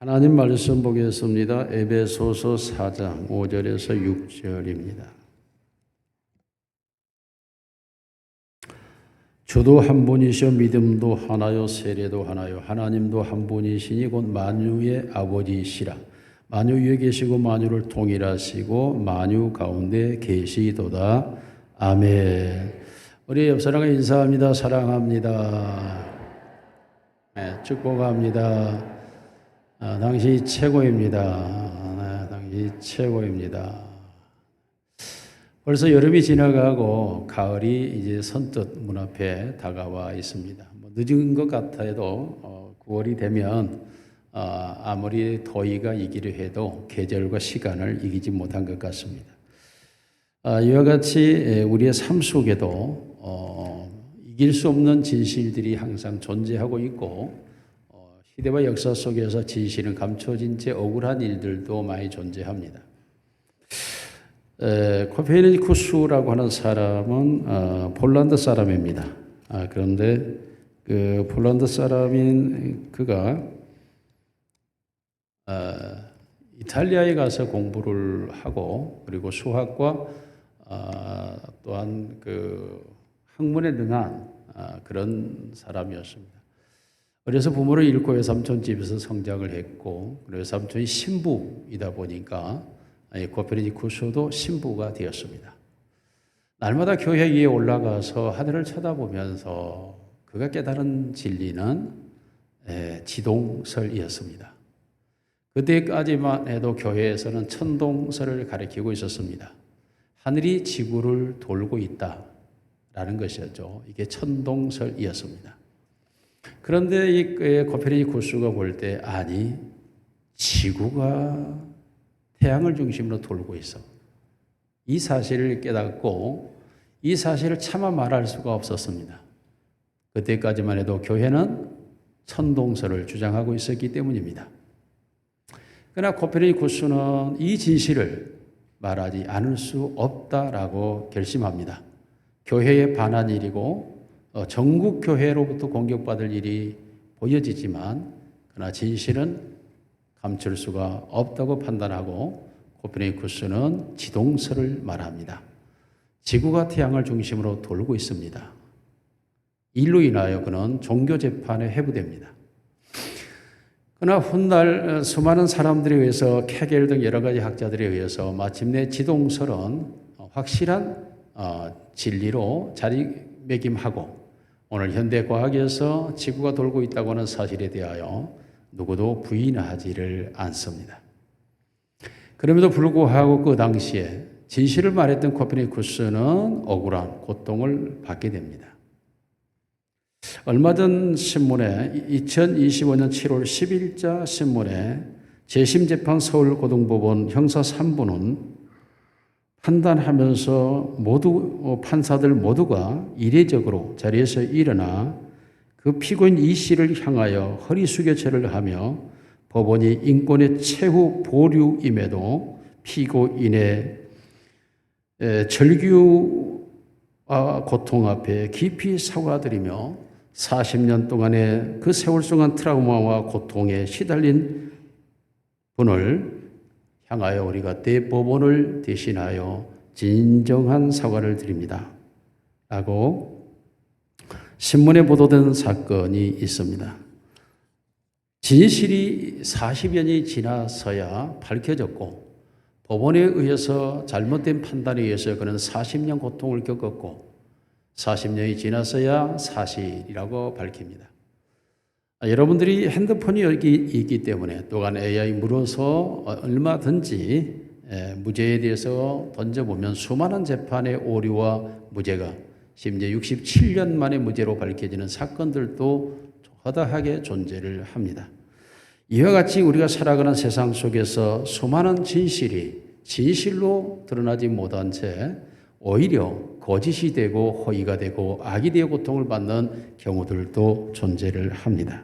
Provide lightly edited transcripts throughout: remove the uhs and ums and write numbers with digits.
하나님 말씀 보겠습니다. 에베소서 4장 5절에서 6절입니다. 주도 한 분이시요 믿음도 하나요 세례도 하나요 하나님도 한 분이시니 곧 만유의 아버지시라. 만유 위에 계시고 만유를 통일하시고 만유 가운데 계시도다. 아멘. 우리 옆 사람과 인사합니다. 사랑합니다. 네, 축복합니다. 당신이 최고입니다. 당신이 최고입니다. 벌써 여름이 지나가고 가을이 이제 선뜻 문 앞에 다가와 있습니다. 늦은 것 같아도 9월이 되면 아무리 더위가 이기려 해도 계절과 시간을 이기지 못한 것 같습니다. 이와 같이 우리의 삶 속에도 이길 수 없는 진실들이 항상 존재하고 있고 시대와 역사 속에서 진실은 감춰진 채 억울한 일들도 많이 존재합니다. 코페르니쿠스라고 하는 사람은 폴란드 사람입니다. 그런데 그 폴란드 사람인 그가 이탈리아에 가서 공부를 하고 그리고 수학과 또한 그 학문에 능한 그런 사람이었습니다. 그래서 부모를 잃고 외삼촌 집에서 성장을 했고 외삼촌이 신부이다 보니까 코페르니쿠스도 신부가 되었습니다. 날마다 교회 위에 올라가서 하늘을 쳐다보면서 그가 깨달은 진리는 지동설이었습니다. 그때까지만 해도 교회에서는 천동설을 가리키고 있었습니다. 하늘이 지구를 돌고 있다라는 것이었죠. 이게 천동설이었습니다. 그런데 이 코페르니쿠스가 볼 때 아니 지구가 태양을 중심으로 돌고 있어. 이 사실을 깨닫고 이 사실을 차마 말할 수가 없었습니다. 그때까지만 해도 교회는 천동설을 주장하고 있었기 때문입니다. 그러나 코페르니쿠스는 이 진실을 말하지 않을 수 없다라고 결심합니다. 교회에 반한 일이고 전국 교회로부터 공격받을 일이 보여지지만 그러나 진실은 감출 수가 없다고 판단하고 코페르니쿠스는 지동설을 말합니다. 지구가 태양을 중심으로 돌고 있습니다. 이로 인하여 그는 종교 재판에 회부됩니다. 그러나 훗날 수많은 사람들에 의해서 케겔 등 여러 가지 학자들에 의해서 마침내 지동설은 확실한 진리로 자리매김하고 오늘 현대 과학에서 지구가 돌고 있다고 하는 사실에 대하여 누구도 부인하지를 않습니다. 그럼에도 불구하고 그 당시에 진실을 말했던 코페르니쿠스는 억울한 고통을 받게 됩니다. 얼마 전 신문에 2025년 7월 10일자 신문에 재심재판 서울고등법원 형사 3부는 판단하면서 판사들 모두가 이례적으로 자리에서 일어나 그 피고인 이 씨를 향하여 허리 숙여 절을 하며 법원이 인권의 최후 보류임에도 피고인의 절규와 고통 앞에 깊이 사과드리며 40년 동안의 그 세월 동안 트라우마와 고통에 시달린 분을 향하여 우리가 대법원을 대신하여 진정한 사과를 드립니다. 라고 신문에 보도된 사건이 있습니다. 진실이 40년이 지나서야 밝혀졌고 법원에 의해서 잘못된 판단에 의해서 그는 40년 고통을 겪었고 40년이 지나서야 사실이라고 밝힙니다. 여러분들이 핸드폰이 여기 있기 때문에 또한 AI 물어서 얼마든지 무죄에 대해서 던져보면 수많은 재판의 오류와 무죄가 심지어 67년 만에 무죄로 밝혀지는 사건들도 허다하게 존재를 합니다. 이와 같이 우리가 살아가는 세상 속에서 수많은 진실이 진실로 드러나지 못한 채 오히려 거짓이 되고 허위가 되고 악이 되어 고통을 받는 경우들도 존재를 합니다.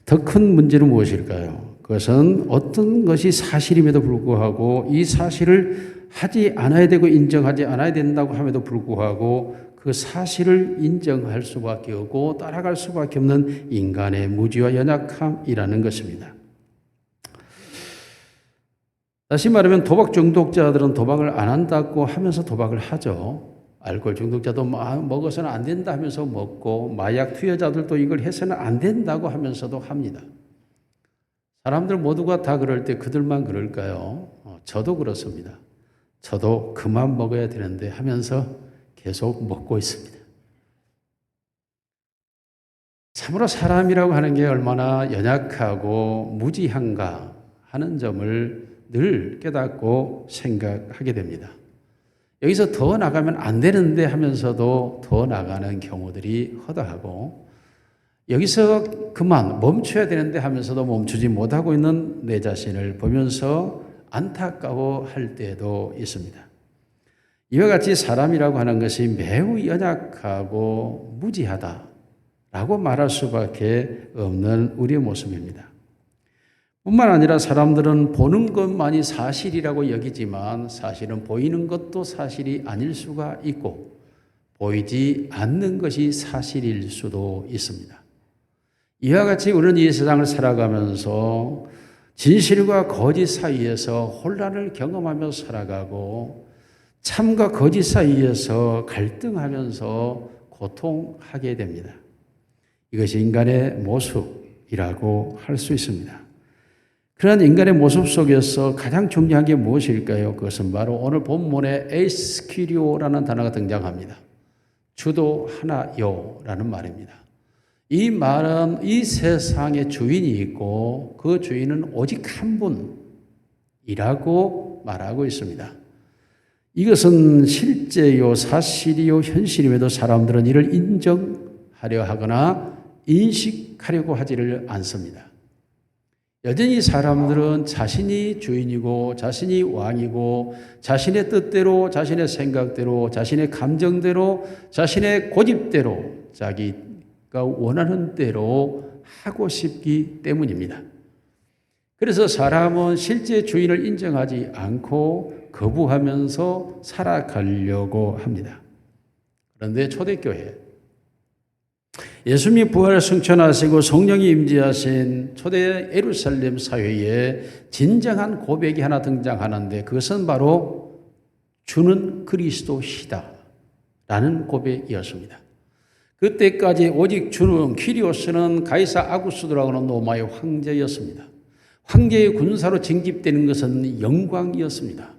더 큰 문제는 무엇일까요? 그것은 어떤 것이 사실임에도 불구하고 이 사실을 하지 않아야 되고 인정하지 않아야 된다고 함에도 불구하고 그 사실을 인정할 수밖에 없고 따라갈 수밖에 없는 인간의 무지와 연약함이라는 것입니다. 다시 말하면 도박 중독자들은 도박을 안 한다고 하면서 도박을 하죠. 알코올 중독자도 먹어서는 안 된다 하면서 먹고, 마약 투여자들도 이걸 해서는 안 된다고 하면서도 합니다. 사람들 모두가 다 그럴 때 그들만 그럴까요? 저도 그렇습니다. 저도 그만 먹어야 되는데 하면서 계속 먹고 있습니다. 참으로 사람이라고 하는 게 얼마나 연약하고 무지한가 하는 점을 늘 깨닫고 생각하게 됩니다. 여기서 더 나가면 안 되는데 하면서도 더 나가는 경우들이 허다하고, 여기서 그만 멈춰야 되는데 하면서도 멈추지 못하고 있는 내 자신을 보면서 안타까워할 때도 있습니다. 이와 같이 사람이라고 하는 것이 매우 연약하고 무지하다라고 말할 수밖에 없는 우리의 모습입니다. 뿐만 아니라 사람들은 보는 것만이 사실이라고 여기지만 사실은 보이는 것도 사실이 아닐 수가 있고 보이지 않는 것이 사실일 수도 있습니다. 이와 같이 우리는 이 세상을 살아가면서 진실과 거짓 사이에서 혼란을 경험하며 살아가고 참과 거짓 사이에서 갈등하면서 고통하게 됩니다. 이것이 인간의 모습이라고 할 수 있습니다. 그런 인간의 모습 속에서 가장 중요한 게 무엇일까요? 그것은 바로 오늘 본문에 에스키리오라는 단어가 등장합니다. 주도 하나요라는 말입니다. 이 말은 이 세상에 주인이 있고 그 주인은 오직 한 분이라고 말하고 있습니다. 이것은 실제요, 사실이요, 현실임에도 사람들은 이를 인정하려 하거나 인식하려고 하지를 않습니다. 여전히 사람들은 자신이 주인이고 자신이 왕이고 자신의 뜻대로, 자신의 생각대로, 자신의 감정대로, 자신의 고집대로 자기가 원하는 대로 하고 싶기 때문입니다. 그래서 사람은 실제 주인을 인정하지 않고 거부하면서 살아가려고 합니다. 그런데 초대교회, 예수님이 부활을 승천하시고 성령이 임재하신 초대 예루살렘 사회에 진정한 고백이 하나 등장하는데 그것은 바로 주는 그리스도시다 라는 고백이었습니다. 그때까지 오직 주는, 퀴리오스는 가이사 아구스도라고 하는 로마의 황제였습니다. 황제의 군사로 징집되는 것은 영광이었습니다.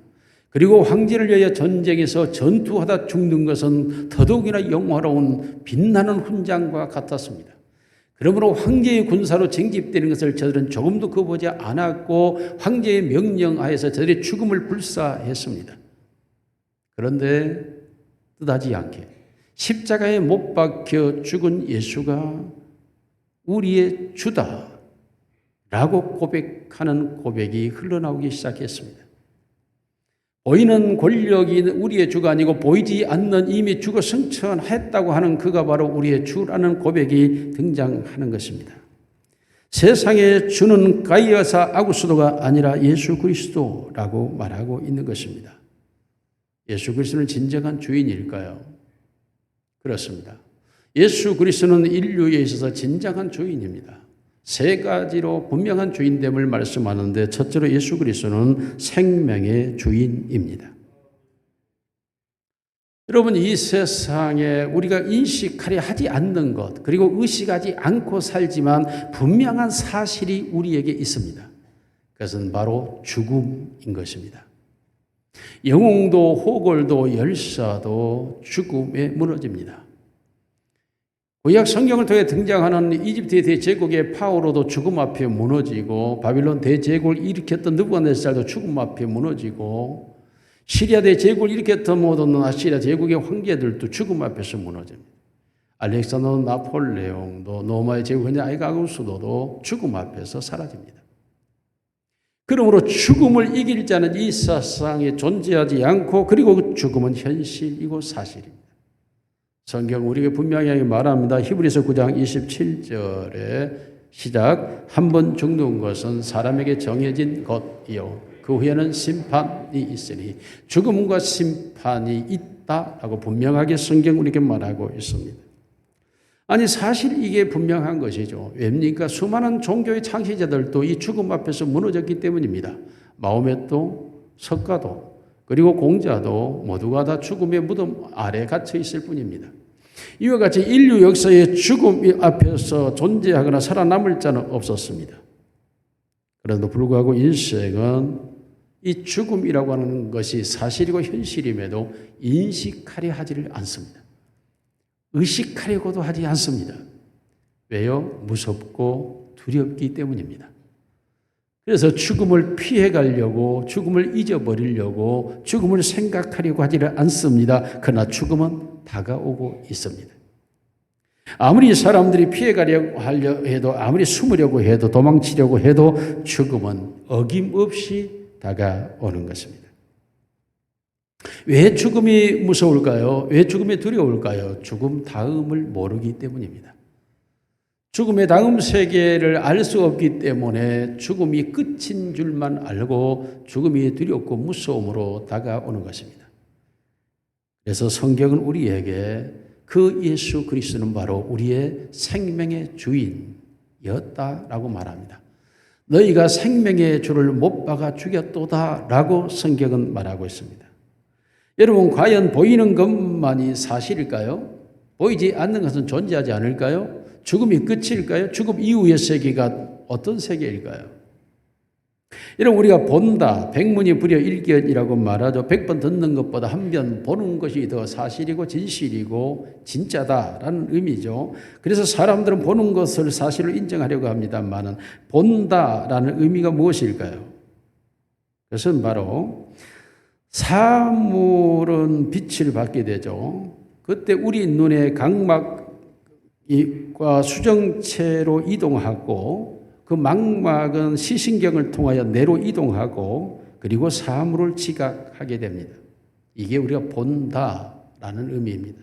그리고 황제를 위하여 전쟁에서 전투하다 죽는 것은 더더욱이나 영화로운 빛나는 훈장과 같았습니다. 그러므로 황제의 군사로 징집되는 것을 저들은 조금도 거부하지 않았고 황제의 명령하에서 저들의 죽음을 불사했습니다. 그런데 뜻하지 않게 십자가에 못 박혀 죽은 예수가 우리의 주다 라고 고백하는 고백이 흘러나오기 시작했습니다. 보이는 권력이 우리의 주가 아니고 보이지 않는 이미 죽어 승천했다고 하는 그가 바로 우리의 주라는 고백이 등장하는 것입니다. 세상의 주는 가이아사 아구스도가 아니라 예수 그리스도라고 말하고 있는 것입니다. 예수 그리스도는 진정한 주인일까요? 그렇습니다. 예수 그리스도는 인류에 있어서 진정한 주인입니다. 세 가지로 분명한 주인됨을 말씀하는데 첫째로 예수 그리스도는 생명의 주인입니다. 여러분, 이 세상에 우리가 인식하려 하지 않는 것, 그리고 의식하지 않고 살지만 분명한 사실이 우리에게 있습니다. 그것은 바로 죽음인 것입니다. 영웅도 호골도 열사도 죽음에 무너집니다. 구약 성경을 통해 등장하는 이집트의 대제국의 파오로도 죽음 앞에 무너지고 바빌론 대제국을 일으켰던 느부갓네살도 죽음 앞에 무너지고 시리아 대제국을 일으켰던 모든 아시리아 제국의 황제들도 죽음 앞에서 무너집니다. 알렉산더 나폴레옹도 로마의 제국의 아이가우스도도 죽음 앞에서 사라집니다. 그러므로 죽음을 이길 자는 이 세상에 존재하지 않고 그리고 그 죽음은 현실이고 사실입니다. 성경 우리에게 분명하게 말합니다. 히브리서 9장 27절에 시작, 한 번 죽는 것은 사람에게 정해진 것이요 그 후에는 심판이 있으니 죽음과 심판이 있다라고 분명하게 성경 우리에게 말하고 있습니다. 아니 사실 이게 분명한 것이죠. 왜입니까? 수많은 종교의 창시자들도 이 죽음 앞에서 무너졌기 때문입니다. 마호мет도 석가도 그리고 공자도 모두가 다 죽음의 무덤 아래 갇혀 있을 뿐입니다. 이와 같이 인류 역사의 죽음 앞에서 존재하거나 살아남을 자는 없었습니다. 그런데도 불구하고 인생은 이 죽음이라고 하는 것이 사실이고 현실임에도 인식하려 하지를 않습니다. 의식하려고도 하지 않습니다. 왜요? 무섭고 두렵기 때문입니다. 그래서 죽음을 피해가려고, 죽음을 잊어버리려고, 죽음을 생각하려고 하지를 않습니다. 그러나 죽음은 다가오고 있습니다. 아무리 사람들이 피해가려고 하려 해도, 아무리 숨으려고 해도, 도망치려고 해도 죽음은 어김없이 다가오는 것입니다. 왜 죽음이 무서울까요? 왜 죽음이 두려울까요? 죽음 다음을 모르기 때문입니다. 죽음의 다음 세계를 알 수 없기 때문에 죽음이 끝인 줄만 알고 죽음이 두렵고 무서움으로 다가오는 것입니다. 그래서 성경은 우리에게 그 예수 그리스도는 바로 우리의 생명의 주인이었다라고 말합니다. 너희가 생명의 주를 못 박아 죽였도다라고 성경은 말하고 있습니다. 여러분, 과연 보이는 것만이 사실일까요? 보이지 않는 것은 존재하지 않을까요? 죽음이 끝일까요? 죽음 이후의 세계가 어떤 세계일까요? 여러분, 우리가 본다, 백문이 불여일견이라고 말하죠. 100번 듣는 것보다 한 번 보는 것이 더 사실이고 진실이고 진짜다라는 의미죠. 그래서 사람들은 보는 것을 사실로 인정하려고 합니다만 본다라는 의미가 무엇일까요? 그것은 바로 사물은 빛을 받게 되죠. 그때 우리 눈의 각막과 수정체로 이동하고 그 망막은 시신경을 통하여 뇌로 이동하고 그리고 사물을 지각하게 됩니다. 이게 우리가 본다라는 의미입니다.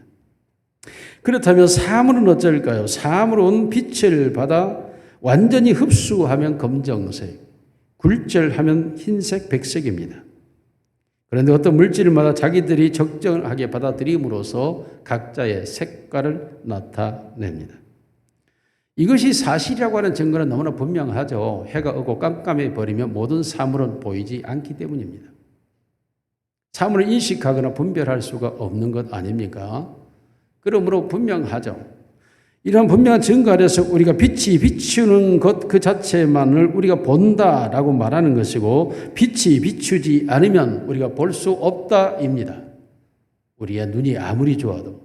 그렇다면 사물은 어쩔까요? 사물은 빛을 받아 완전히 흡수하면 검정색, 굴절하면 흰색, 백색입니다. 그런데 어떤 물질마다 자기들이 적정하게 받아들임으로써 각자의 색깔을 나타냅니다. 이것이 사실이라고 하는 증거는 너무나 분명하죠. 해가 오고 깜깜해 버리면 모든 사물은 보이지 않기 때문입니다. 사물을 인식하거나 분별할 수가 없는 것 아닙니까? 그러므로 분명하죠. 이런 분명한 증거 아래서 우리가 빛이 비추는 것 그 자체만을 우리가 본다라고 말하는 것이고 빛이 비추지 않으면 우리가 볼 수 없다입니다. 우리의 눈이 아무리 좋아도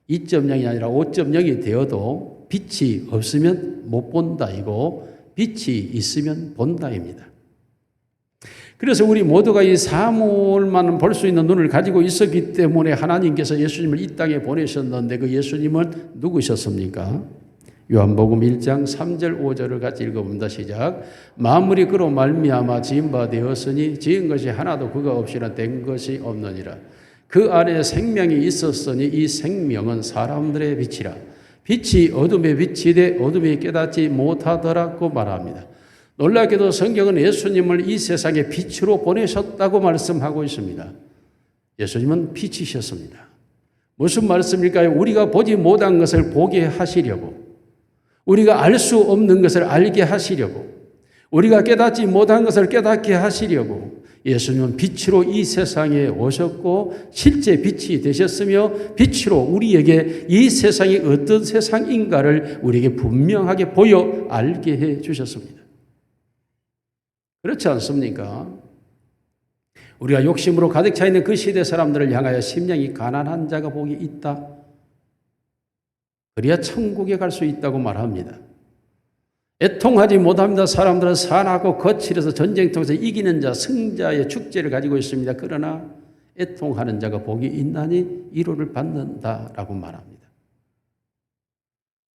2.0이 아니라 5.0이 되어도 빛이 없으면 못 본다이고 빛이 있으면 본다입니다. 그래서 우리 모두가 이 사물만 볼 수 있는 눈을 가지고 있었기 때문에 하나님께서 예수님을 이 땅에 보내셨는데 그 예수님은 누구셨습니까? 요한복음 1장 3절 5절을 같이 읽어봅니다. 시작. 만물이 그로 말미암아 지은 바 되었으니 지은 것이 하나도 그가 없이는 된 것이 없느니라. 그 안에 생명이 있었으니 이 생명은 사람들의 빛이라. 빛이 어둠에 비치되 어둠이 깨닫지 못하더라고 말합니다. 놀랍게도 성경은 예수님을 이 세상에 빛으로 보내셨다고 말씀하고 있습니다. 예수님은 빛이셨습니다. 무슨 말씀일까요? 우리가 보지 못한 것을 보게 하시려고, 우리가 알 수 없는 것을 알게 하시려고, 우리가 깨닫지 못한 것을 깨닫게 하시려고 예수님은 빛으로 이 세상에 오셨고 실제 빛이 되셨으며 빛으로 우리에게 이 세상이 어떤 세상인가를 우리에게 분명하게 보여 알게 해 주셨습니다. 그렇지 않습니까? 우리가 욕심으로 가득 차 있는 그 시대 사람들을 향하여 심령이 가난한 자가 복이 있다. 그래야 천국에 갈 수 있다고 말합니다. 애통하지 못합니다. 사람들은 산하고 거칠어서 전쟁통에서 이기는 자, 승자의 축제를 가지고 있습니다. 그러나 애통하는 자가 복이 있나니 위로를 받는다라고 말합니다.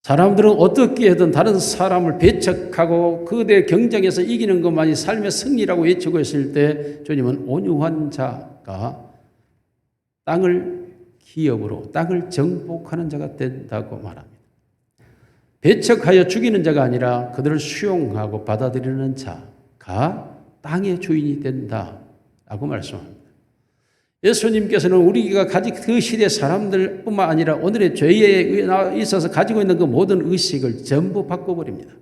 사람들은 어떻게든 다른 사람을 배척하고 그들의 경쟁에서 이기는 것만이 삶의 승리라고 외치고 있을 때 주님은 온유한 자가 땅을 기업으로 땅을 정복하는 자가 된다고 말합니다. 배척하여 죽이는 자가 아니라 그들을 수용하고 받아들이는 자가 땅의 주인이 된다라고 말씀합니다. 예수님께서는 우리가 가진 그 시대 사람들뿐만 아니라 오늘의 죄에 있어서 가지고 있는 그 모든 의식을 전부 바꿔버립니다.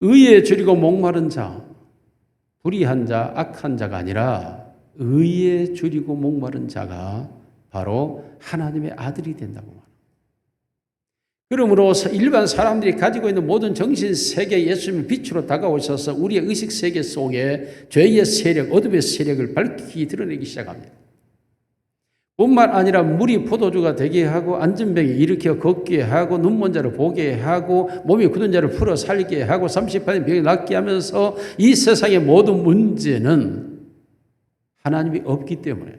의에 줄이고 목마른 자, 불의한 자, 악한 자가 아니라 의에 줄이고 목마른 자가 바로 하나님의 아들이 된다고 말합니다. 그러므로 일반 사람들이 가지고 있는 모든 정신세계 예수님의 빛으로 다가오셔서 우리의 의식세계 속에 죄의 세력, 어둠의 세력을 밝히 드러내기 시작합니다. 뿐만 아니라 물이 포도주가 되게 하고 안전병이 일으켜 걷게 하고 눈먼 자를 보게 하고 몸이 굳은 자를 풀어 살게 하고 38년 병이 낫게 하면서 이 세상의 모든 문제는 하나님이 없기 때문에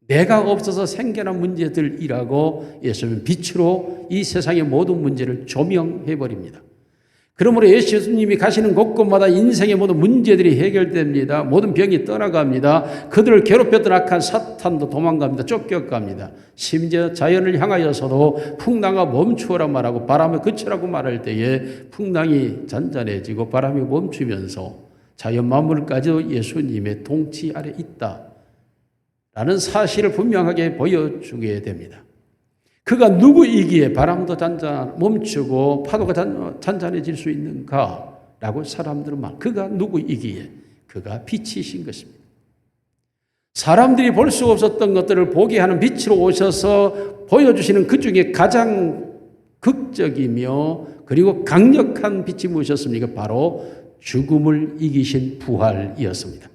내가 없어서 생겨난 문제들이라고 예수님은 빛으로 이 세상의 모든 문제를 조명해버립니다. 그러므로 예수님이 가시는 곳곳마다 인생의 모든 문제들이 해결됩니다. 모든 병이 떠나갑니다. 그들을 괴롭혔던 악한 사탄도 도망갑니다. 쫓겨갑니다. 심지어 자연을 향하여서도 풍랑아 멈추어라 말하고 바람을 그치라고 말할 때에 풍랑이 잔잔해지고 바람이 멈추면서 자연 만물까지도 예수님의 통치 아래 있다 라는 사실을 분명하게 보여주게 됩니다. 그가 누구이기에 바람도 멈추고 파도가 잔잔해질 수 있는가? 라고 사람들은 말. 그가 누구이기에? 그가 빛이신 것입니다. 사람들이 볼 수 없었던 것들을 보게 하는 빛으로 오셔서 보여주시는 그 중에 가장 극적이며 그리고 강력한 빛이 무엇이었습니까? 바로 죽음을 이기신 부활이었습니다.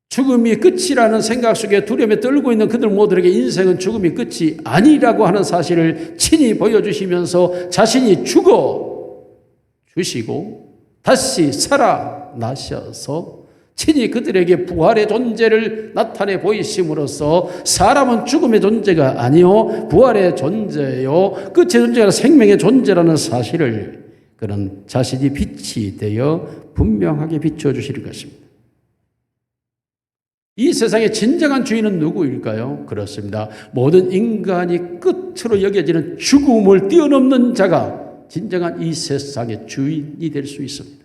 죽음이 끝이라는 생각 속에 두려움에 떨고 있는 그들 모두에게 인생은 죽음이 끝이 아니라고 하는 사실을 친히 보여주시면서 자신이 죽어 주시고 다시 살아나셔서 친히 그들에게 부활의 존재를 나타내 보이심으로써 사람은 죽음의 존재가 아니요 부활의 존재요 끝의 존재가 생명의 존재라는 사실을 그는 자신이 빛이 되어 분명하게 비춰주실 것입니다. 이 세상의 진정한 주인은 누구일까요? 그렇습니다. 모든 인간이 끝으로 여겨지는 죽음을 뛰어넘는 자가 진정한 이 세상의 주인이 될 수 있습니다.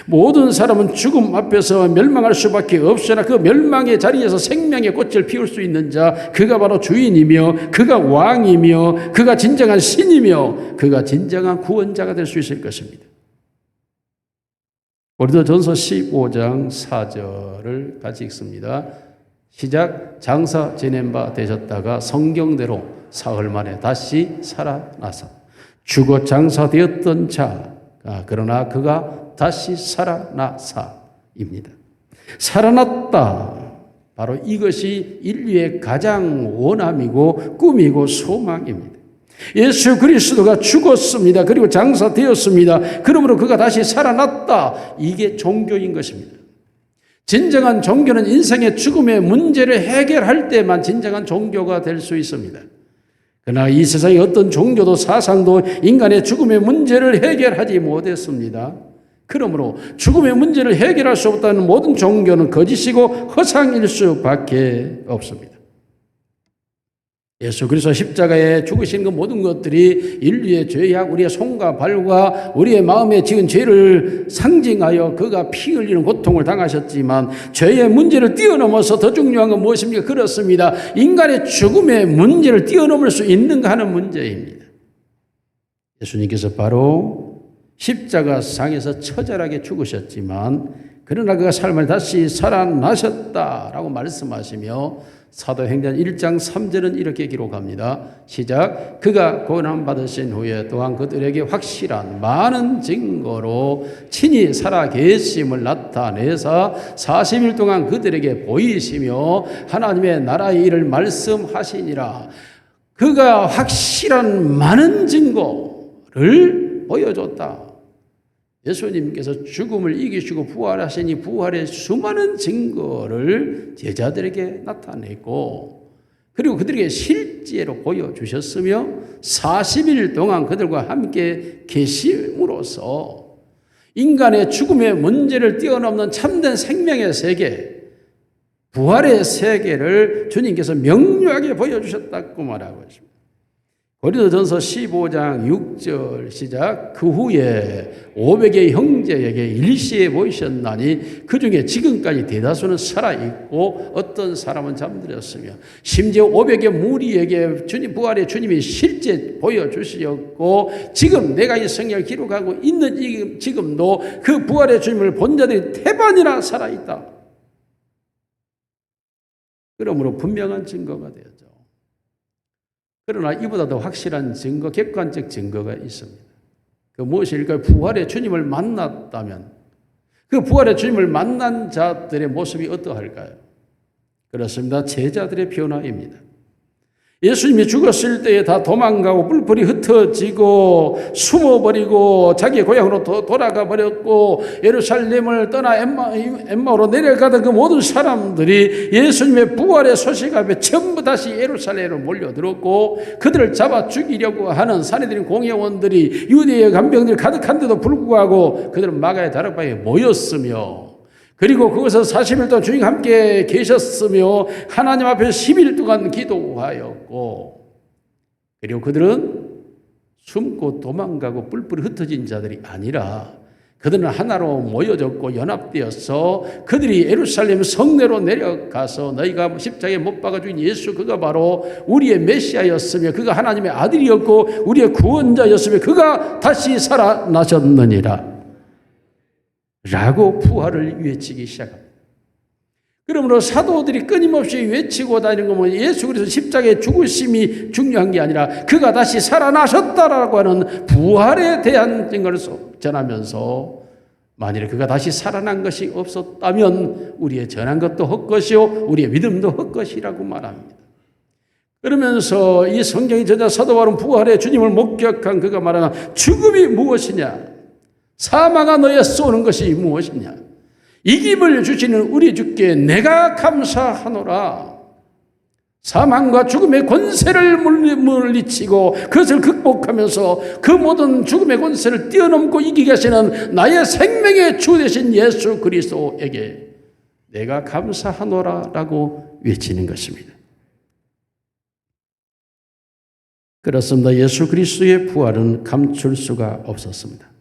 모든 사람은 죽음 앞에서 멸망할 수밖에 없으나 그 멸망의 자리에서 생명의 꽃을 피울 수 있는 자, 그가 바로 주인이며 그가 왕이며 그가 진정한 신이며 그가 진정한 구원자가 될 수 있을 것입니다. 고린도전서 15장 4절을 같이 읽습니다. 시작. 장사 지낸 바 되셨다가 성경대로 사흘 만에 다시 살아나사 죽어 장사되었던 자 그러나 그가 다시 살아나사입니다. 살아났다. 바로 이것이 인류의 가장 원함이고 꿈이고 소망입니다. 예수 그리스도가 죽었습니다. 그리고 장사되었습니다. 그러므로 그가 다시 살아났다. 이게 종교인 것입니다. 진정한 종교는 인생의 죽음의 문제를 해결할 때만 진정한 종교가 될 수 있습니다. 그러나 이 세상의 어떤 종교도 사상도 인간의 죽음의 문제를 해결하지 못했습니다. 그러므로 죽음의 문제를 해결할 수 없다는 모든 종교는 거짓이고 허상일 수밖에 없습니다. 예수 그리스도 십자가에 죽으신 그 모든 것들이 인류의 죄악, 우리의 손과 발과 우리의 마음에 지은 죄를 상징하여 그가 피 흘리는 고통을 당하셨지만 죄의 문제를 뛰어넘어서 더 중요한 건 무엇입니까? 그렇습니다. 인간의 죽음의 문제를 뛰어넘을 수 있는가 하는 문제입니다. 예수님께서 바로 십자가상에서 처절하게 죽으셨지만 그러나 그가 삶을 다시 살아나셨다라고 말씀하시며 사도행전 1장 3절은 이렇게 기록합니다. 시작. 그가 고난받으신 후에 또한 그들에게 확실한 많은 증거로 친히 살아계심을 나타내사 40일 동안 그들에게 보이시며 하나님의 나라의 일을 말씀하시니라. 그가 확실한 많은 증거를 보여줬다. 예수님께서 죽음을 이기시고 부활하시니 부활의 수많은 증거를 제자들에게 나타냈고 그리고 그들에게 실제로 보여주셨으며 40일 동안 그들과 함께 계심으로써 인간의 죽음의 문제를 뛰어넘는 참된 생명의 세계, 부활의 세계를 주님께서 명료하게 보여주셨다고 말하고 있습니다. 고린도전서 15장 6절 시작. 그 후에 500의 형제에게 일시에 보이셨나니 그 중에 지금까지 대다수는 살아있고 어떤 사람은 잠들었으며 심지어 500의 무리에게 주님 부활의 주님이 실제 보여주셨고 지금 내가 이 성경을 기록하고 있는 지금도 그 부활의 주님을 본 자들이 태반이나 살아있다. 그러므로 분명한 증거가 되었죠. 그러나 이보다 더 확실한 증거, 객관적 증거가 있습니다. 그 무엇일까요? 부활의 주님을 만났다면 그 부활의 주님을 만난 자들의 모습이 어떠할까요? 그렇습니다. 제자들의 변화입니다. 예수님이 죽었을 때에 다 도망가고 뿔뿔이 흩어지고 숨어버리고 자기 고향으로 돌아가 버렸고 예루살렘을 떠나 엠마오로 내려가던 그 모든 사람들이 예수님의 부활의 소식 앞에 전부 다시 예루살렘으로 몰려들었고 그들을 잡아 죽이려고 하는 산헤드린 공회원들이 유대의 간병들이 가득한데도 불구하고 그들은 마가의 다락방에 모였으며 그리고 그곳에서 40일 동안 주님과 함께 계셨으며 하나님 앞에 10일 동안 기도하였고 그리고 그들은 숨고 도망가고 뿔뿔이 흩어진 자들이 아니라 그들은 하나로 모여졌고 연합되어서 그들이 예루살렘 성내로 내려가서 너희가 십자가에 못 박아 죽인 예수 그가 바로 우리의 메시아였으며 그가 하나님의 아들이었고 우리의 구원자였으며 그가 다시 살아나셨느니라 라고 부활을 외치기 시작합니다. 그러므로 사도들이 끊임없이 외치고 다니는 것은 예수 그리스도 십자가의 죽으심이 중요한 게 아니라 그가 다시 살아나셨다라고 하는 부활에 대한 증거를 전하면서 만일에 그가 다시 살아난 것이 없었다면 우리의 전한 것도 헛것이요 우리의 믿음도 헛것이라고 말합니다. 그러면서 이 성경의 저자 사도 바울은 부활의 주님을 목격한 그가 말하는 죽음이 무엇이냐 사망아 너의 쏘는 것이 무엇이냐 이김을 주시는 우리 주께 내가 감사하노라. 사망과 죽음의 권세를 물리치고 그것을 극복하면서 그 모든 죽음의 권세를 뛰어넘고 이기게 하시는 나의 생명의 주 되신 예수 그리스도에게 내가 감사하노라라고 외치는 것입니다. 그렇습니다. 예수 그리스도의 부활은 감출 수가 없었습니다.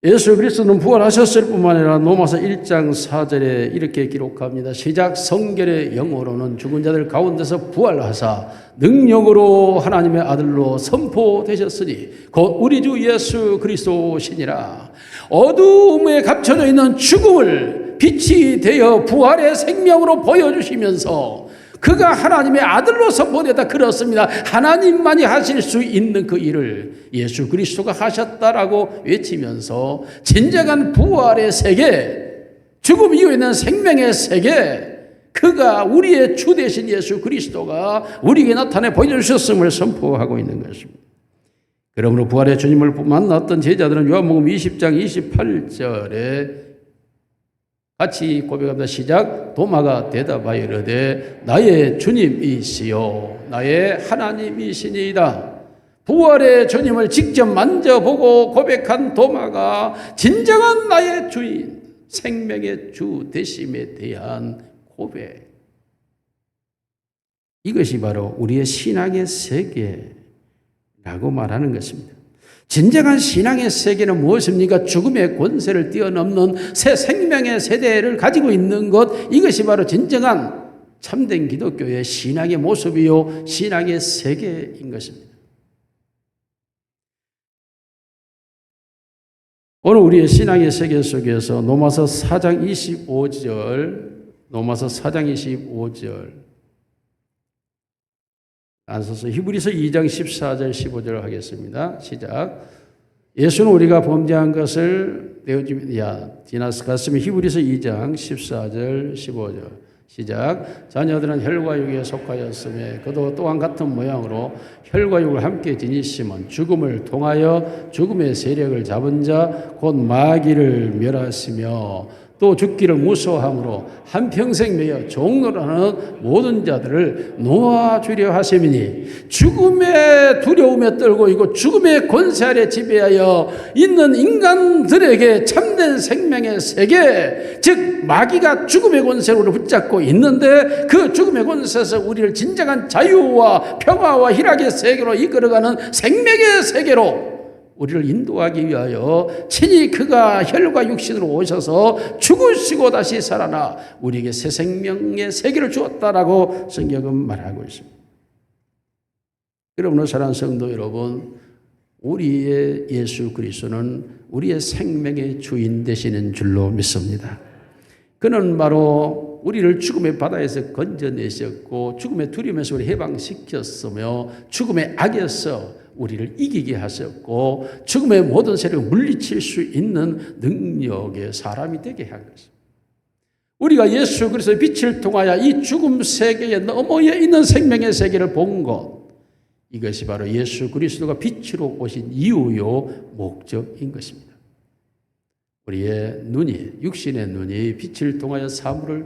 예수 그리스도는 부활하셨을 뿐만 아니라 로마서 1장 4절에 이렇게 기록합니다. 시작 성결의 영으로는 죽은 자들 가운데서 부활하사 능력으로 하나님의 아들로 선포되셨으니 곧 우리 주 예수 그리스도시니라. 어둠에 갇혀져 있는 죽음을 빛이 되어 부활의 생명으로 보여주시면서 그가 하나님의 아들로 선포되다 그렇습니다. 하나님만이 하실 수 있는 그 일을 예수 그리스도가 하셨다라고 외치면서 진정한 부활의 세계, 죽음 이후에 있는 생명의 세계, 그가 우리의 주 되신 예수 그리스도가 우리에게 나타내 보여주셨음을 선포하고 있는 것입니다. 그러므로 부활의 주님을 만났던 제자들은 요한복음 20장 28절에 같이 고백합니다. 시작. 도마가 대답하여 이르되 나의 주님이시요 나의 하나님이시니이다. 부활의 주님을 직접 만져보고 고백한 도마가 진정한 나의 주인, 생명의 주 되심에 대한 고백. 이것이 바로 우리의 신앙의 세계라고 말하는 것입니다. 진정한 신앙의 세계는 무엇입니까? 죽음의 권세를 뛰어넘는 새 생명의 세대를 가지고 있는 것, 이것이 바로 진정한 참된 기독교의 신앙의 모습이요 신앙의 세계인 것입니다. 오늘 우리의 신앙의 세계 속에서 로마서 4장 25절 안 써서 히브리서 2장 14절 15절을 하겠습니다. 시작. 예수는 우리가 범죄한 것을 지나갔으면 히브리서 2장 14절 15절 시작. 자녀들은 혈과 육에 속하였으며 그도 또한 같은 모양으로 혈과 육을 함께 지니심은 죽음을 통하여 죽음의 세력을 잡은 자 곧 마귀를 멸하시며 또 죽기를 무서워함으로 한평생 매여 종노릇하는 모든 자들을 놓아주려 하심이니 죽음의 두려움에 떨고 있고 죽음의 권세 아래 지배하여 있는 인간들에게 참된 생명의 세계, 즉 마귀가 죽음의 권세로 붙잡고 있는데 그 죽음의 권세에서 우리를 진정한 자유와 평화와 희락의 세계로 이끌어가는 생명의 세계로 우리를 인도하기 위하여 친히 그가 혈과 육신으로 오셔서 죽으시고 다시 살아나 우리에게 새 생명의 세계를 주었다라고 성경은 말하고 있습니다. 여러분, 사랑하는 성도 여러분, 우리의 예수 그리스도는 우리의 생명의 주인 되시는 줄로 믿습니다. 그는 바로 우리를 죽음의 바다에서 건져내셨고 죽음의 두려움에서 우리를 해방시켰으며 죽음의 악에서 우리를 이기게 하셨고 죽음의 모든 세력을 물리칠 수 있는 능력의 사람이 되게 한 것입니다. 우리가 예수 그리스도의 빛을 통하여 이 죽음 세계에 너머에 있는 생명의 세계를 본 것, 이것이 바로 예수 그리스도가 빛으로 오신 이유요 목적인 것입니다. 우리의 눈이, 육신의 눈이 빛을 통하여 사물을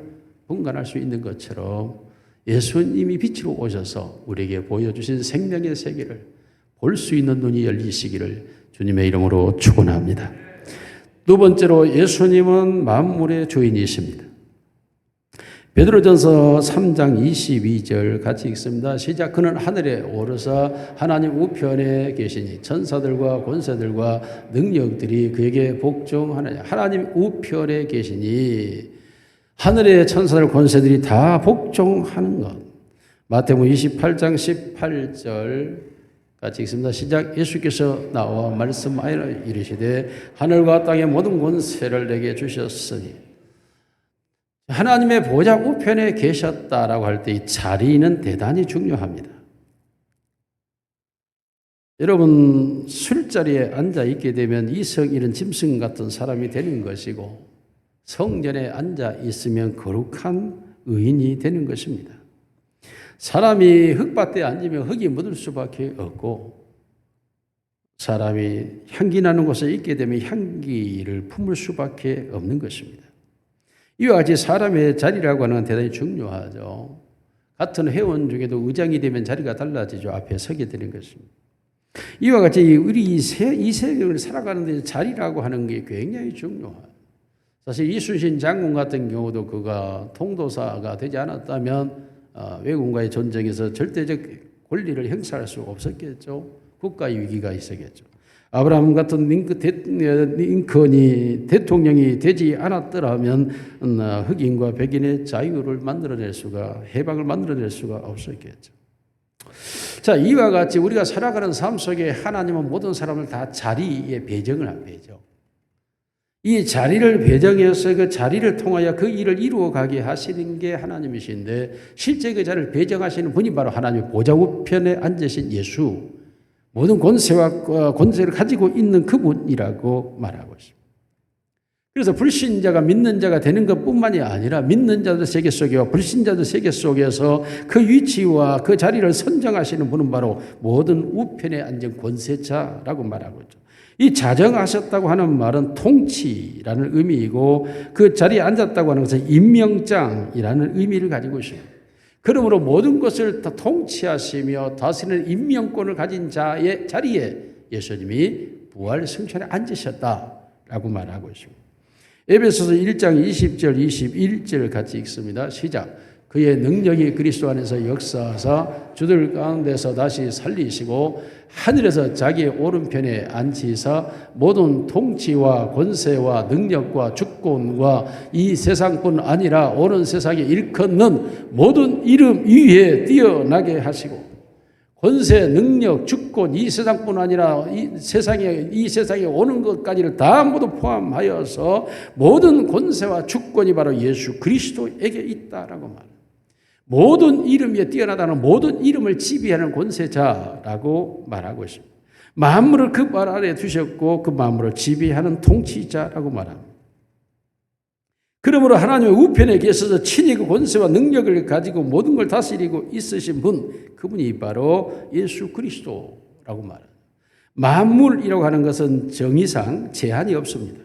분간할 수 있는 것처럼 예수님이 빛으로 오셔서 우리에게 보여주신 생명의 세계를 볼 수 있는 눈이 열리시기를 주님의 이름으로 축원합니다. 두 번째로 예수님은 만물의 주인이십니다. 베드로전서 3장 22절 같이 읽습니다. 시작. 그는 하늘에 오르사 하나님 우편에 계시니 천사들과 권세들과 능력들이 그에게 복종하느냐. 하나님 우편에 계시니 하늘의 천사들 권세들이 다 복종하는 것. 마태복음 28장 18절 같이 읽습니다. 시작. 예수께서 나와 말씀하여 이르시되 하늘과 땅의 모든 권세를 내게 주셨으니. 하나님의 보좌 우편에 계셨다라고 할 때 이 자리는 대단히 중요합니다. 여러분, 술자리에 앉아 있게 되면 이성이는 짐승 같은 사람이 되는 것이고 성전에 앉아 있으면 거룩한 의인이 되는 것입니다. 사람이 흙밭에 앉으면 흙이 묻을 수밖에 없고 사람이 향기 나는 곳에 있게 되면 향기를 품을 수밖에 없는 것입니다. 이와 같이 사람의 자리라고 하는 건 대단히 중요하죠. 같은 회원 중에도 의장이 되면 자리가 달라지죠. 앞에 서게 되는 것입니다. 이와 같이 우리 이 세상을 살아가는 데 자리라고 하는 게 굉장히 중요해요. 사실 이순신 장군 같은 경우도 그가 통도사가 되지 않았다면 외국과의 전쟁에서 절대적 권리를 행사할 수 없었겠죠. 국가의 위기가 있었겠죠. 아브라함 같은 링컨이 대통령이 되지 않았더라면 흑인과 백인의 자유를 만들어낼 수가, 해방을 만들어낼 수가 없었겠죠. 자, 이와 같이 우리가 살아가는 삶 속에 하나님은 모든 사람을 다 자리에 배정을 하죠. 이 자리를 배정해서 그 자리를 통하여 그 일을 이루어가게 하시는 게 하나님이신데 실제 그 자리를 배정하시는 분이 바로 하나님의 보좌 우편에 앉으신 예수, 모든 권세와 권세를 가지고 있는 그분이라고 말하고 있습니다. 그래서 불신자가 믿는 자가 되는 것뿐만이 아니라 믿는 자들 세계 속에와 불신자들 세계 속에서 그 위치와 그 자리를 선정하시는 분은 바로 모든 우편에 앉은 권세자라고 말하고 있죠. 이 자정하셨다고 하는 말은 통치라는 의미이고 그 자리에 앉았다고 하는 것은 임명장이라는 의미를 가지고 있습니다. 그러므로 모든 것을 다 통치하시며 다스리는 임명권을 가진 자의 자리에 예수님이 부활 승천에 앉으셨다라고 말하고 있습니다. 에베소서 1장 20절 21절 같이 읽습니다. 시작. 그의 능력이 그리스도 안에서 역사하사 주들 가운데서 다시 살리시고 하늘에서 자기의 오른편에 앉히사 모든 통치와 권세와 능력과 주권과 이 세상뿐 아니라 오는 세상에 일컫는 모든 이름 위에 뛰어나게 하시고 권세, 능력, 주권 이 세상뿐 아니라 이 세상에 오는 것까지를 다 모두 포함하여서 모든 권세와 주권이 바로 예수 그리스도에게 있다라고 말합니다. 모든 이름 위에 뛰어나다는 모든 이름을 지배하는 권세자라고 말하고 있습니다. 만물을 그 발 아래에 두셨고 그 만물을 지배하는 통치자라고 말합니다. 그러므로 하나님의 우편에 계셔서 친히 그 권세와 능력을 가지고 모든 걸 다스리고 있으신 분, 그분이 바로 예수 그리스도라고 말합니다. 만물이라고 하는 것은 정의상 제한이 없습니다.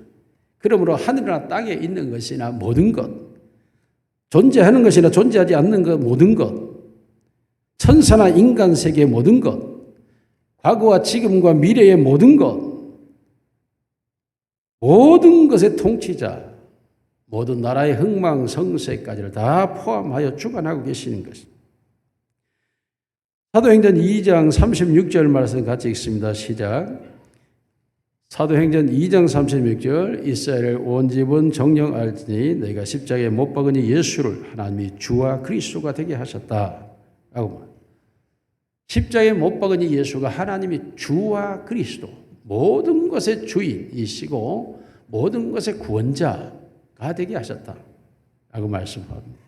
그러므로 하늘이나 땅에 있는 것이나 모든 것, 존재하는 것이나 존재하지 않는 것 모든 것, 천사나 인간 세계의 모든 것, 과거와 지금과 미래의 모든 것, 모든 것의 통치자, 모든 나라의 흥망성쇠까지를 다 포함하여 주관하고 계시는 것입니다. 사도행전 2장 36절 말씀 같이 읽습니다. 시작. 사도행전 2장 36절 이스라엘 온 집은 정녕 알지니 너희가 십자가에 못 박으니 예수를 하나님이 주와 그리스도가 되게 하셨다. 라고 십자가에 못 박으니 예수가 하나님이 주와 그리스도 모든 것의 주인이시고 모든 것의 구원자가 되게 하셨다. 라고 말씀합니다.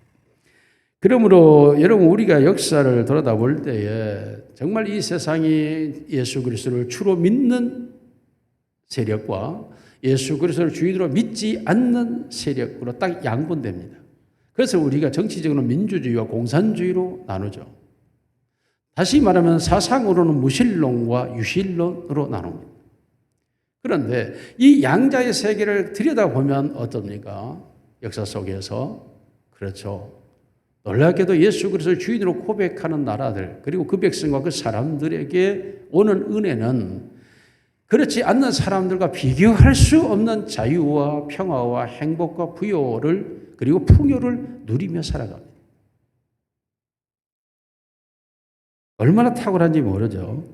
그러므로 여러분 우리가 역사를 돌아다볼 때에 정말 이 세상이 예수 그리스도를 주로 믿는 세력과 예수 그리스도를 주인으로 믿지 않는 세력으로 딱 양분됩니다. 그래서 우리가 정치적으로 민주주의와 공산주의로 나누죠. 다시 말하면 사상으로는 무신론과 유신론으로 나눕니다. 그런데 이 양자의 세계를 들여다보면 어떻습니까? 역사 속에서 그렇죠. 놀랍게도 예수 그리스도를 주인으로 고백하는 나라들 그리고 그 백성과 그 사람들에게 오는 은혜는 그렇지 않는 사람들과 비교할 수 없는 자유와 평화와 행복과 부요를 그리고 풍요를 누리며 살아갑니다. 얼마나 탁월한지 모르죠.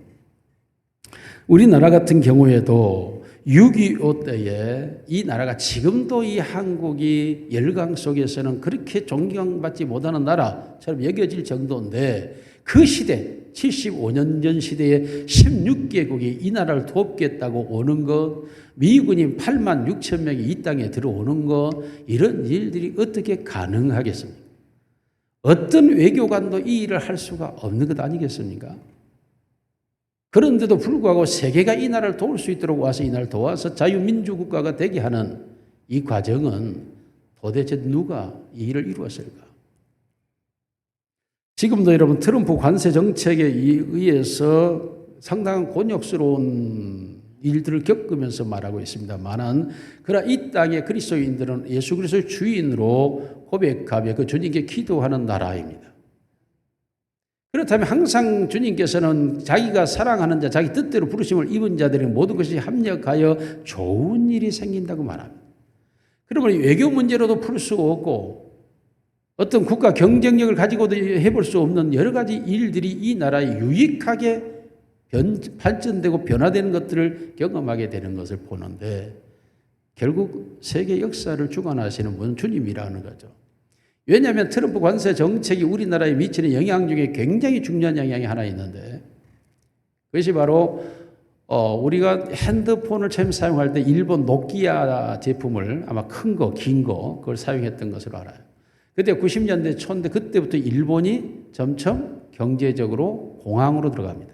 우리나라 같은 경우에도 6.25 때에 이 나라가 지금도 이 한국이 열강 속에서는 그렇게 존경받지 못하는 나라처럼 여겨질 정도인데 그 시대 75년 전 시대에 16개국이 이 나라를 돕겠다고 오는 것, 미군이 8만 6천 명이 이 땅에 들어오는 것, 이런 일들이 어떻게 가능하겠습니까? 어떤 외교관도 이 일을 할 수가 없는 것 아니겠습니까? 그런데도 불구하고 세계가 이 나라를 도울 수 있도록 와서 이 나라를 도와서 자유민주국가가 되게 하는 이 과정은 도대체 누가 이 일을 이루었을까? 지금도 여러분 트럼프 관세 정책에 의해서 상당한 곤욕스러운 일들을 겪으면서 말하고 있습니다만은 그러나 이 땅의 그리스도인들은 예수 그리스도의 주인으로 고백하며 그 주님께 기도하는 나라입니다. 그렇다면 항상 주님께서는 자기가 사랑하는 자, 자기 뜻대로 부르심을 입은 자들의 모든 것이 합력하여 좋은 일이 생긴다고 말합니다. 그러면 외교 문제로도 풀 수 없고 어떤 국가 경쟁력을 가지고도 해볼 수 없는 여러 가지 일들이 이 나라에 유익하게 발전되고 변화되는 것들을 경험하게 되는 것을 보는데 결국 세계 역사를 주관하시는 분은 주님이라는 거죠. 왜냐하면 트럼프 관세 정책이 우리나라에 미치는 영향 중에 굉장히 중요한 영향이 하나 있는데 그것이 바로 우리가 핸드폰을 처음 사용할 때 일본 노키아 제품을 아마 큰 거, 긴 거 그걸 사용했던 것으로 알아요. 그때 90년대 초인데 그때부터 일본이 점점 경제적으로 공황으로 들어갑니다.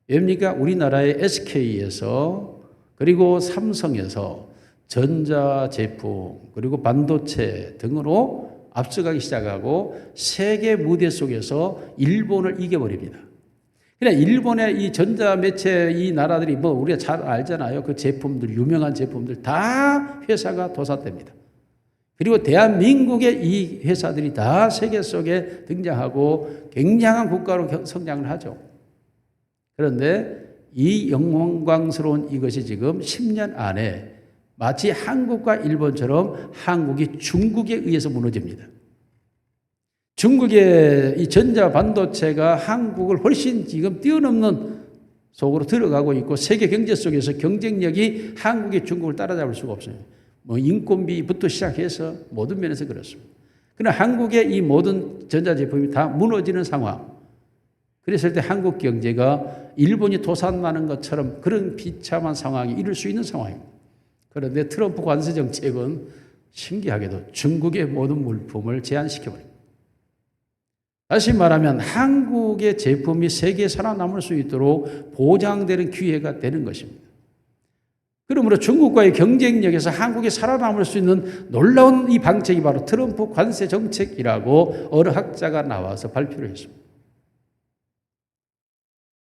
왜입니까? 우리나라의 SK에서 그리고 삼성에서 전자제품 그리고 반도체 등으로 앞서가기 시작하고 세계 무대 속에서 일본을 이겨버립니다. 그냥 일본의 이 전자매체 이 나라들이 뭐 우리가 잘 알잖아요. 그 제품들, 유명한 제품들 다 회사가 도사됩니다. 그리고 대한민국의 이 회사들이 다 세계 속에 등장하고 굉장한 국가로 성장을 하죠. 그런데 이 영광스러운 이것이 지금 10년 안에 마치 한국과 일본처럼 한국이 중국에 의해서 무너집니다. 중국의 이 전자 반도체가 한국을 훨씬 지금 뛰어넘는 속으로 들어가고 있고 세계 경제 속에서 경쟁력이 한국이 중국을 따라잡을 수가 없어요. 뭐 인건비부터 시작해서 모든 면에서 그렇습니다. 그러나 한국의 이 모든 전자제품이 다 무너지는 상황. 그랬을 때 한국 경제가 일본이 도산나는 것처럼 그런 비참한 상황이 이룰 수 있는 상황입니다. 그런데 트럼프 관세 정책은 신기하게도 중국의 모든 물품을 제한시켜버립니다. 다시 말하면 한국의 제품이 세계에 살아남을 수 있도록 보장되는 기회가 되는 것입니다. 그러므로 중국과의 경쟁력에서 한국이 살아남을 수 있는 놀라운 이 방책이 바로 트럼프 관세 정책이라고 어느 학자가 나와서 발표를 했습니다.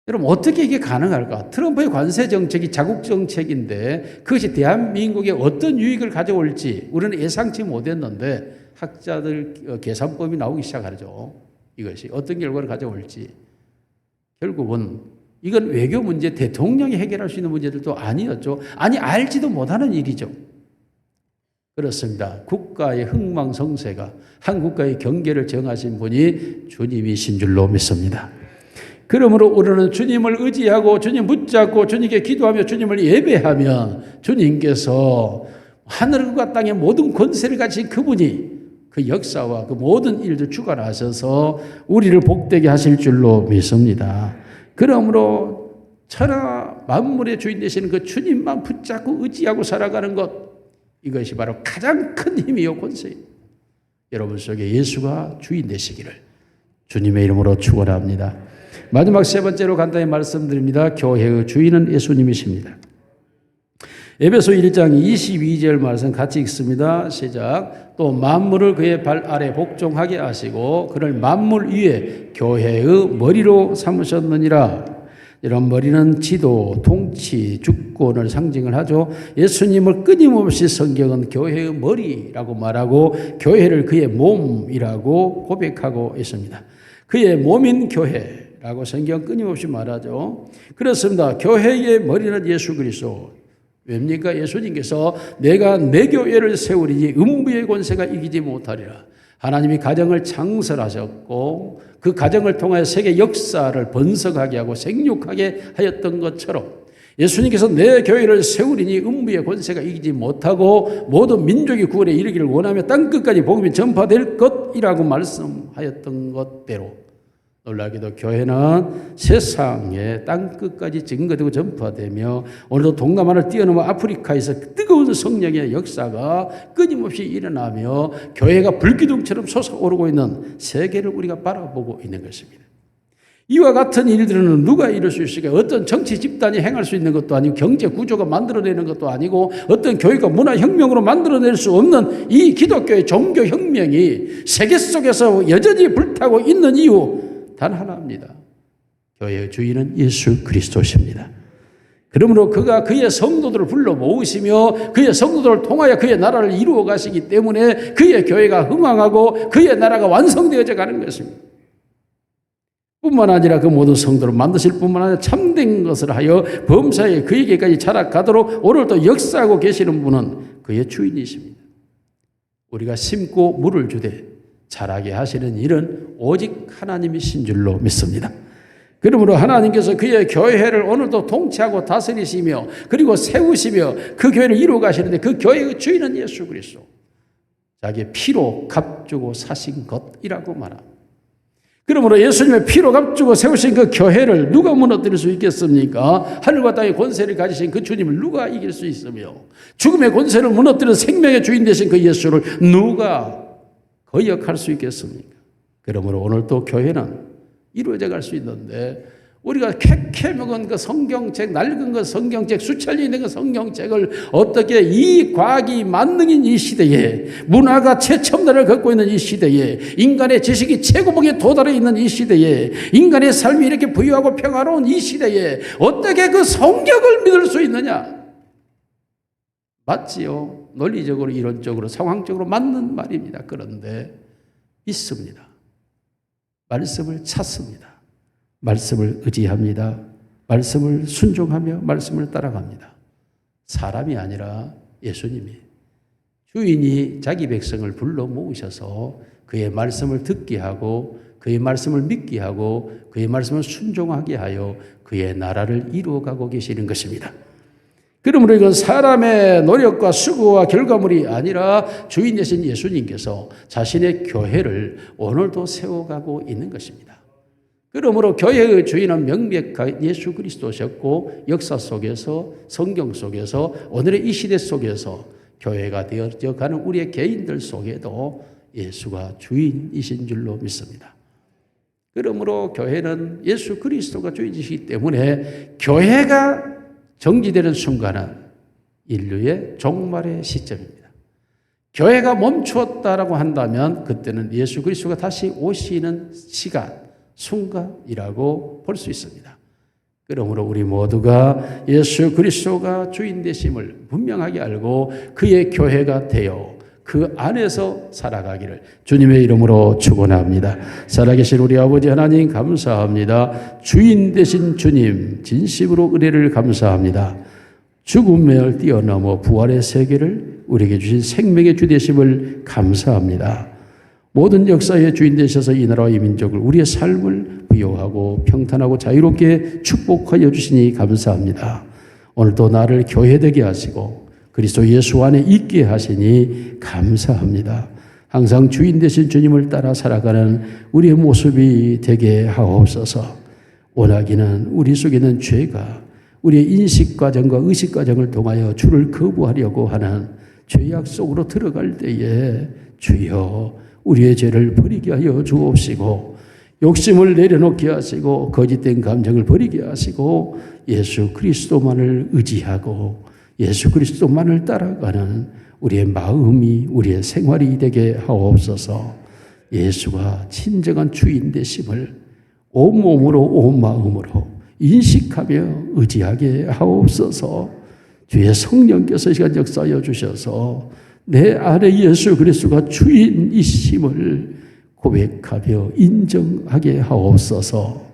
여러분 어떻게 이게 가능할까? 트럼프의 관세 정책이 자국 정책인데 그것이 대한민국에 어떤 유익을 가져올지 우리는 예상치 못했는데 학자들 계산법이 나오기 시작하죠. 이것이 어떤 결과를 가져올지. 결국은 이건 외교 문제, 대통령이 해결할 수 있는 문제들도 아니었죠. 아니 알지도 못하는 일이죠. 그렇습니다. 국가의 흥망성쇠가 한 국가의 경계를 정하신 분이 주님이신 줄로 믿습니다. 그러므로 우리는 주님을 의지하고 주님 붙잡고 주님께 기도하며 주님을 예배하면 주님께서 하늘과 땅의 모든 권세를 가진 그분이 그 역사와 그 모든 일들 주관하셔서 우리를 복되게 하실 줄로 믿습니다. 그러므로 천하 만물의 주인 되시는 그 주님만 붙잡고 의지하고 살아가는 것, 이것이 바로 가장 큰 힘이요 권세입니다. 여러분 속에 예수가 주인 되시기를 주님의 이름으로 축원합니다. 마지막 세 번째로 간단히 말씀드립니다. 교회의 주인은 예수님이십니다. 에베소 1장 22절 말씀 같이 읽습니다. 시작. 또 만물을 그의 발 아래 복종하게 하시고 그를 만물 위에 교회의 머리로 삼으셨느니라. 이런 머리는 지도, 통치, 주권을 상징을 하죠. 예수님을 끊임없이 성경은 교회의 머리라고 말하고 교회를 그의 몸이라고 고백하고 있습니다. 그의 몸인 교회라고 성경 끊임없이 말하죠. 그렇습니다. 교회의 머리는 예수 그리스도. 왜입니까? 예수님께서 내가 내 교회를 세우리니 음부의 권세가 이기지 못하리라. 하나님이 가정을 창설하셨고 그 가정을 통하여 세계 역사를 번성하게 하고 생육하게 하였던 것처럼 예수님께서 내 교회를 세우리니 음부의 권세가 이기지 못하고 모든 민족이 구원에 이르기를 원하며 땅끝까지 복음이 전파될 것이라고 말씀하였던 것대로 놀라게도 교회는 세상의 땅끝까지 증거되고 전파되며 오늘도 동남아를 뛰어넘어 아프리카에서 뜨거운 성령의 역사가 끊임없이 일어나며 교회가 불기둥처럼 솟아오르고 있는 세계를 우리가 바라보고 있는 것입니다. 이와 같은 일들은 누가 이룰 수 있을까요? 어떤 정치 집단이 행할 수 있는 것도 아니고 경제 구조가 만들어내는 것도 아니고 어떤 교회가 문화혁명으로 만들어낼 수 없는 이 기독교의 종교혁명이 세계 속에서 여전히 불타고 있는 이유 단 하나입니다. 교회의 주인은 예수 그리스도십니다. 그러므로 그가 그의 성도들을 불러 모으시며 그의 성도들을 통하여 그의 나라를 이루어 가시기 때문에 그의 교회가 흥왕하고 그의 나라가 완성되어져 가는 것입니다. 뿐만 아니라 그 모든 성도를 만드실 뿐만 아니라 참된 것을 하여 범사에 그에게까지 자라가도록 오늘도 역사하고 계시는 분은 그의 주인이십니다. 우리가 심고 물을 주되 자라게 하시는 일은 오직 하나님이신 줄로 믿습니다. 그러므로 하나님께서 그의 교회를 오늘도 통치하고 다스리시며 그리고 세우시며 그 교회를 이루어 가시는데 그 교회의 주인은 예수 그리스도. 자기의 피로 값주고 사신 것이라고 말합니다. 그러므로 예수님의 피로 값주고 세우신 그 교회를 누가 무너뜨릴 수 있겠습니까? 하늘과 땅의 권세를 가지신 그 주님을 누가 이길 수 있으며 죽음의 권세를 무너뜨리는 생명의 주인 되신 그 예수를 누가 거역할 수 있겠습니까? 그러므로 오늘 또 교회는 이루어져 갈 수 있는데 우리가 캐캐 먹은 그 성경책, 낡은 그 성경책, 수천이 있는 그 성경책을 어떻게 이 과학이 만능인 이 시대에 문화가 최첨단을 걷고 있는 이 시대에 인간의 지식이 최고봉에 도달해 있는 이 시대에 인간의 삶이 이렇게 부유하고 평화로운 이 시대에 어떻게 그 성경을 믿을 수 있느냐? 맞지요. 논리적으로 이론적으로 상황적으로 맞는 말입니다. 그런데 믿습니다. 말씀을 찾습니다. 말씀을 의지합니다. 말씀을 순종하며 말씀을 따라갑니다. 사람이 아니라 예수님이 주인이 자기 백성을 불러 모으셔서 그의 말씀을 듣게 하고 그의 말씀을 믿게 하고 그의 말씀을 순종하게 하여 그의 나라를 이루어가고 계시는 것입니다. 그러므로 이건 사람의 노력과 수고와 결과물이 아니라 주인 되신 예수님께서 자신의 교회를 오늘도 세워가고 있는 것입니다. 그러므로 교회의 주인은 명백하게 예수 그리스도셨고 역사 속에서 성경 속에서 오늘의 이 시대 속에서 교회가 되어져 가는 우리의 개인들 속에도 예수가 주인이신 줄로 믿습니다. 그러므로 교회는 예수 그리스도가 주인이시기 때문에 교회가 정지되는 순간은 인류의 종말의 시점입니다. 교회가 멈추었다라고 한다면 그때는 예수 그리스도가 다시 오시는 시간, 순간이라고 볼 수 있습니다. 그러므로 우리 모두가 예수 그리스도가 주인 되심을 분명하게 알고 그의 교회가 되어 그 안에서 살아가기를 주님의 이름으로 축원합니다. 살아계신 우리 아버지 하나님 감사합니다. 주인 되신 주님 진심으로 은혜를 감사합니다. 죽음을 뛰어넘어 부활의 세계를 우리에게 주신 생명의 주 되심을 감사합니다. 모든 역사의 주인 되셔서 이 나라와 이 민족을 우리의 삶을 부여하고 평탄하고 자유롭게 축복하여 주시니 감사합니다. 오늘도 나를 교회되게 하시고 그리스도 예수 안에 있게 하시니 감사합니다. 항상 주인 되신 주님을 따라 살아가는 우리의 모습이 되게 하옵소서. 원하기는 우리 속에 있는 죄가 우리의 인식과정과 의식과정을 통하여 주를 거부하려고 하는 죄악 속으로 들어갈 때에 주여 우리의 죄를 버리게 하여 주옵시고 욕심을 내려놓게 하시고 거짓된 감정을 버리게 하시고 예수 그리스도만을 의지하고 예수 그리스도만을 따라가는 우리의 마음이 우리의 생활이 되게 하옵소서. 예수가 진정한 주인 되심을 온몸으로 온 마음으로 인식하며 의지하게 하옵소서. 주의 성령께서 시간 역사하여 주셔서 내 안에 예수 그리스도가 주인이심을 고백하며 인정하게 하옵소서.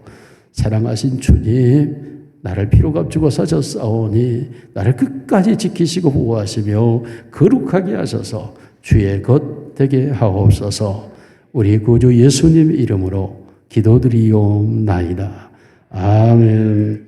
사랑하신 주님, 나를 피로 값주고 사셨사오니 나를 끝까지 지키시고 보호하시며 거룩하게 하셔서 주의 것 되게 하옵소서. 우리 구주 예수님 이름으로 기도드리옵나이다. 아멘.